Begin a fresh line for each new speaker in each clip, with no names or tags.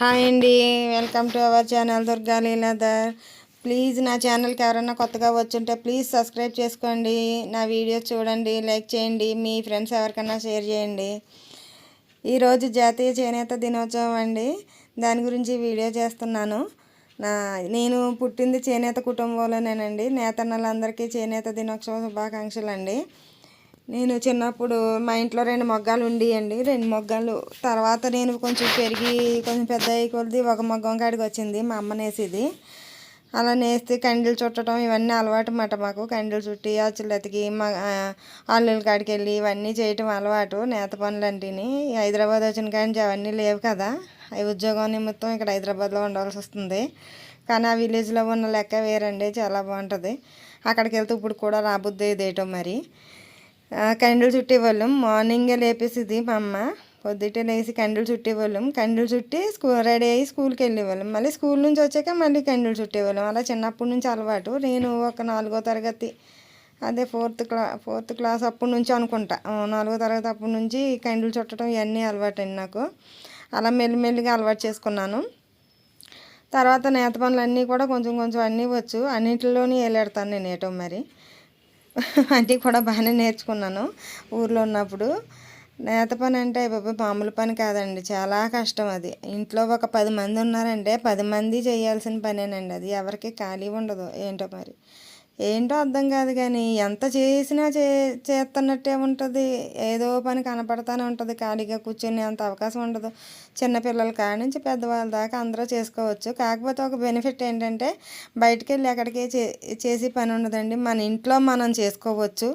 Hi అండి, welcome to our channel Durga Leeladhar. Please నా ఛానల్కి ఎవరైనా కొత్తగా వచ్చుంటే ప్లీజ్ సబ్స్క్రైబ్ చేసుకోండి. నా వీడియోస్ చూడండి, లైక్ చేయండి, మీ ఫ్రెండ్స్ ఎవరికైనా షేర్ చేయండి. ఈరోజు జాతీయ చేనేత దినోత్సవం అండి. దాని గురించి వీడియో చేస్తున్నాను. నేను పుట్టింది చేనేత కుటుంబంలోనేనండి. నేతన్నలందరికీ చేనేత దినోత్సవ శుభాకాంక్షలు అండి. నేను చిన్నప్పుడు మా ఇంట్లో 2 మొగ్గాలు ఉండేయండి. 2 మొగ్గాలు తర్వాత నేను కొంచెం పెరిగి కొంచెం పెద్ద అయ్యి కొద్ది ఒక మొగ్గం కాడికి వచ్చింది. మా అమ్మ నేసేది. అలా నేస్తే కండీలు చుట్టడం ఇవన్నీ అలవాటు మాట మాకు. కండీలు చుట్టి అచ్చులు అతికి మా అల్లుల కాడికి వెళ్ళి ఇవన్నీ చేయటం అలవాటు. నేత పనులు అంటేని హైదరాబాద్ వచ్చిన కాడి అవన్నీ లేవు కదా. అవి ఉద్యోగం నిమిత్తం ఇక్కడ హైదరాబాద్లో ఉండాల్సి వస్తుంది. కానీ ఆ విలేజ్లో ఉన్న లెక్క వేరండి, చాలా బాగుంటుంది. అక్కడికి వెళ్తే ఇప్పుడు కూడా రాబుద్ది వేయటం. మరి కండీలు చుట్టేవాళ్ళం. మార్నింగే లేపేసిది మా అమ్మ. పొద్దుటే లేచి కండీలు చుట్టేవాళ్ళం. కండీలు చుట్టి రెడీ అయ్యి స్కూల్కి వెళ్ళేవాళ్ళం. మళ్ళీ స్కూల్ నుంచి వచ్చాక మళ్ళీ కండీలు చుట్టేవాళ్ళం. అలా చిన్నప్పటి నుంచి అలవాటు. నేను ఒక 4వ తరగతి అదే ఫోర్త్ క్లాస్ అప్పటి నుంచి అనుకుంటా, 4వ తరగతి అప్పటి నుంచి కండీలు చుట్టడం ఇవన్నీ అలవాటు అండి నాకు. అలా మెల్లిమెల్లిగా అలవాటు చేసుకున్నాను. తర్వాత నేత పనులు అన్నీ కూడా కొంచెం కొంచెం అన్నీ వచ్చు. అన్నింటిలోనే వేలాడతాను నేను ఏటో మరి. అన్నీ కూడా బాగానే నేర్చుకున్నాను ఊర్లో ఉన్నప్పుడు. నేత పని అంటే బాబా మామూలు పని కాదండి, చాలా కష్టం అది. ఇంట్లో ఒక 10 మంది ఉన్నారంటే 10 మంది చేయాల్సిన పనేనండి. అది ఎవరికి ఖాళీ ఉండదు. ఏంటో మరి ఏంటో అర్థం కాదు, కానీ ఎంత చేసినా చేస్తున్నట్టే ఉంటుంది. ఏదో పని కనపడతానే ఉంటుంది. ఖాళీగా కూర్చొని అంత అవకాశం ఉండదు. చిన్నపిల్లల కాడ నుంచి పెద్దవాళ్ళ దాకా అందరూ చేసుకోవచ్చు. కాకపోతే ఒక బెనిఫిట్ ఏంటంటే బయటికి వెళ్ళి ఎక్కడికి చేసి పని ఉండదండి. మన ఇంట్లో మనం చేసుకోవచ్చు.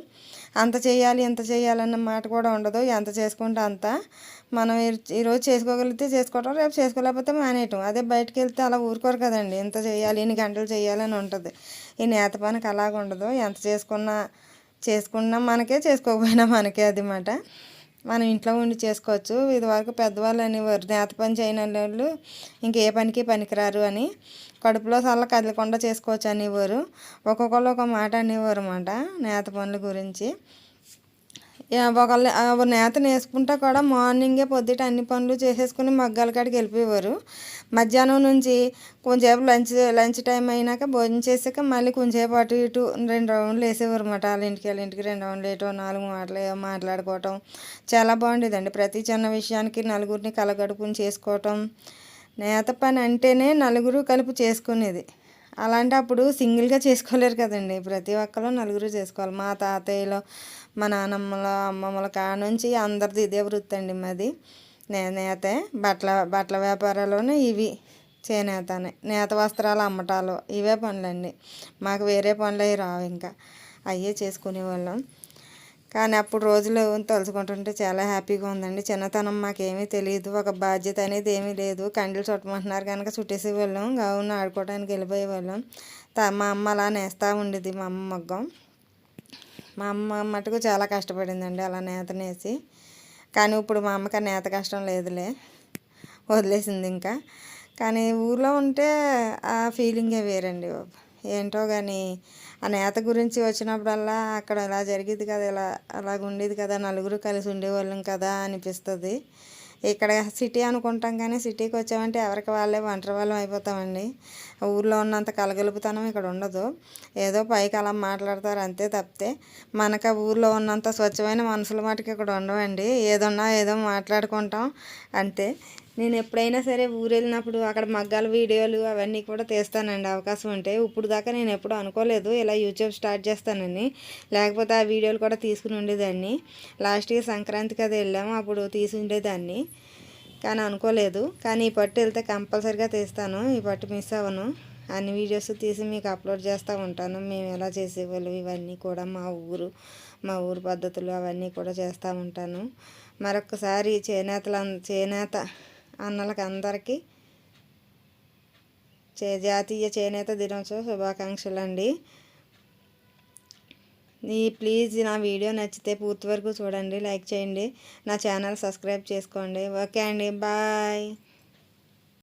అంత చేయాలి ఇంత చేయాలన్న మాట కూడా ఉండదు. ఎంత చేసుకుంటే అంత. మనం ఈరోజు చేసుకోగలిగితే చేసుకోవటం, రేపు చేసుకోలేకపోతే మానేయటం. అదే బయటకు వెళ్తే అలా ఊరుకోరు కదండి. ఇంత చేయాలి, ఇన్ని గంటలు చేయాలని ఉంటుంది. ఈ నేత పనికి అలాగ ఉండదు. ఎంత చేసుకున్నా మనకే, చేసుకోకపోయినా మనకే అది మాట. మనం ఇంట్లో ఉండి చేసుకోవచ్చు. ఇదివరకు పెద్దవాళ్ళు అనేవారు నేత పని చేయని వాళ్ళు ఇంకే పనికి పనికిరారు అని. కడుపులో సల్ల కదలకుండా చేసుకోవచ్చు అనేవారు. ఒక్కొక్కళ్ళు ఒక మాట అనేవారు అన్నమాట నేత పనుల గురించి. ఒకళ్ళు నేత నేసుకుంటా కూడా మార్నింగే పొద్దుట అన్ని పనులు చేసేసుకుని మగ్గాల కాడికి వెళ్ళిపోయేవారు. మధ్యాహ్నం నుంచి కొంచెంసేపు లంచ్ టైం అయినాక భోజనం చేసాక మళ్ళీ కొంచెంసేపు అటు ఇటు 2 రౌండ్లు వేసేవారు అన్నమాట. వాళ్ళ ఇంటికి 2 రౌండ్లు వేయటం, 4 మాటలు మాట్లాడుకోవటం చాలా బాగుండేదండి. ప్రతి చిన్న విషయానికి నలుగురిని కలగడుపుని చేసుకోవటం. నేత పని అంటేనే నలుగురు కలిపి చేసుకునేది. అలాంటప్పుడు సింగిల్గా చేసుకోలేరు కదండి. ప్రతి ఒక్కరు నలుగురు చేసుకోవాలి. మా తాతయ్యలో, మా నానమ్మల, అమ్మమ్మల కాడ నుంచి అందరిది ఇదే వృత్తి అండి మాది. నేతే బట్టల వ్యాపారాల్లోనే ఇవి చేనేతనే. నేత వస్త్రాలు అమ్మటాలు ఇవే పనులండి. మాకు వేరే పనులు అవి రావు. ఇంకా అయ్యే చేసుకునేవాళ్ళం. కానీ అప్పుడు రోజులు తలుచుకుంటుంటే చాలా హ్యాపీగా ఉందండి. చిన్నతనం మాకేమీ తెలియదు. ఒక బాధ్యత అనేది ఏమీ లేదు. కండీలు చుట్టమంటున్నారు కనుక చుట్టేసేవాళ్ళం. గౌన్ ఆడుకోవడానికి వెళ్ళిపోయేవాళ్ళం. మా అమ్మ అలా నేస్తూ ఉండేది. మా అమ్మ మగ్గం. మా అమ్మ మటుకు చాలా కష్టపడిందండి అలా నేత నేసి. కానీ ఇప్పుడు మా అమ్మకి నేత కష్టం లేదులే, వదిలేసింది ఇంకా. కానీ ఊర్లో ఉంటే ఆ ఫీలింగే వేరండి. ఏంటో కానీ ఆ నేత గురించి వచ్చినప్పుడల్లా అక్కడ ఇలా జరిగేది కదా, ఇలా అలాగ ఉండేది కదా, నలుగురు కలిసి ఉండేవాళ్ళం కదా అనిపిస్తుంది. ఇక్కడ సిటీ అనుకుంటాం కానీ సిటీకి వచ్చామంటే ఎవరికి వాళ్ళే ఒంటరి వాళ్ళం అయిపోతామండి. ఊర్లో ఉన్నంత కలగలుపుతనం ఇక్కడ ఉండదు. ఏదో పైకి అలా మాట్లాడతారు అంతే తప్పితే మనకు ఊర్లో ఉన్నంత స్వచ్ఛమైన మనసుల మటుకు ఇక్కడ ఉండవండి. ఏదన్నా ఏదో మాట్లాడుకుంటాం అంతే. నేను ఎప్పుడైనా సరే ఊరు వెళ్ళినప్పుడు అక్కడ మగ్గాల వీడియోలు అవన్నీ కూడా తీస్తానండి అవకాశం ఉంటే. ఇప్పుడు దాకా నేను ఎప్పుడు అనుకోలేదు ఇలా యూట్యూబ్ స్టార్ట్ చేస్తానని. లేకపోతే ఆ వీడియోలు కూడా తీసుకుని ఉండేదాన్ని. లాస్ట్ ఇయర్ సంక్రాంతికి అది వెళ్ళాము, అప్పుడు తీసి ఉండేదాన్ని. కానీ అనుకోలేదు. కానీ ఈ పట్టు వెళ్తే కంపల్సరీగా తీస్తాను. ఈ పట్టు మిస్ అవ్వను. అన్ని వీడియోస్ తీసి మీకు అప్లోడ్ చేస్తూ ఉంటాను. మేము ఎలా చేసేవాళ్ళు ఇవన్నీ కూడా మా ఊరు పద్ధతులు అవన్నీ కూడా చేస్తూ ఉంటాను. మరొకసారి చేనేత అన్నలకి అందరికీ జాతీయ చేనేత దినోత్సవ శుభాకాంక్షలు అండి. ప్లీజ్ నా వీడియో నచ్చితే పూర్తి వరకు చూడండి, లైక్ చేయండి, నా ఛానల్ సబ్స్క్రైబ్ చేసుకోండి. ఓకే అండి, బాయ్.